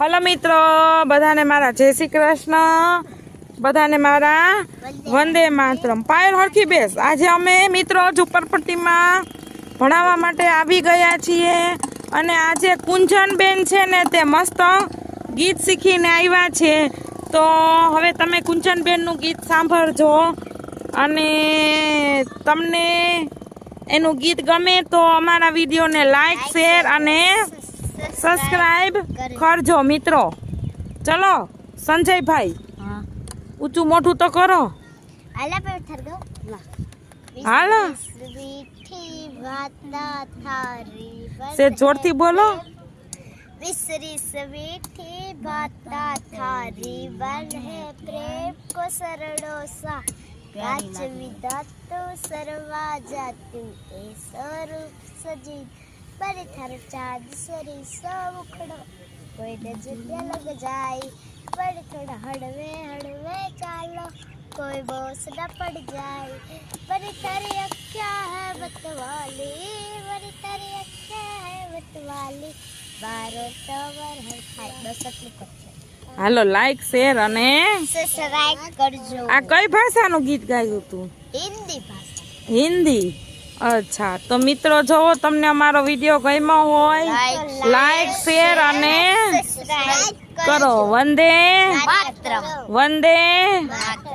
Hello મિત્રો, બધાને મારા જય શ્રી કૃષ્ણ, બધાને મારા વંદે માતરમ. પાયલ હરખી બેસ. આજે અમે મિત્રો ઝુંપડપટ્ટીમાં ભણાવવા માટે આવી ગયા છીએ અને આજે કુંજનબેન છે ને તે મસ્ત ગીત શીખીને આવ્યા છે. તો હવે તમે કુંજનબેનનું ગીત સાંભળજો અને તમને એનું ગીત ગમે તો અમારા વિડીયોને લાઈક, શેર અને સબસ્ક્રાઇબ કરજો મિત્રો. ચલો સંજયભાઈ, ઊંચું મોઢું તો કરો. હાલો, સે જોરથી બોલો. विसरी सवीठी बाता थारी बन है प्रेम को सरड़ो सा काच विदातो सरवा जातु ए स्वरूप सजी पर थर चाँद सरी सा उखड़ो कोई नजर लग जाए पर थोड़ा हड़वे हड़वे चालो कोई बोस न पड़ जाए पर तेरी अक्या है बतवाली पर तेरी अक्या है बतवाली હાલો, લાઈક, શેર અને સબસ્ક્રાઇબ કરજો. આ કઈ ભાષાનું ગીત ગાયું તું? હિન્દી ભાષા. હિન્દી. અચ્છા, તો મિત્રો જોવો તમને અમારો વિડીયો ગમ્યો હોય લાઈક, શેર અને સબસ્ક્રાઇબ કરો. વંદે માતરમ. વંદે માતરમ.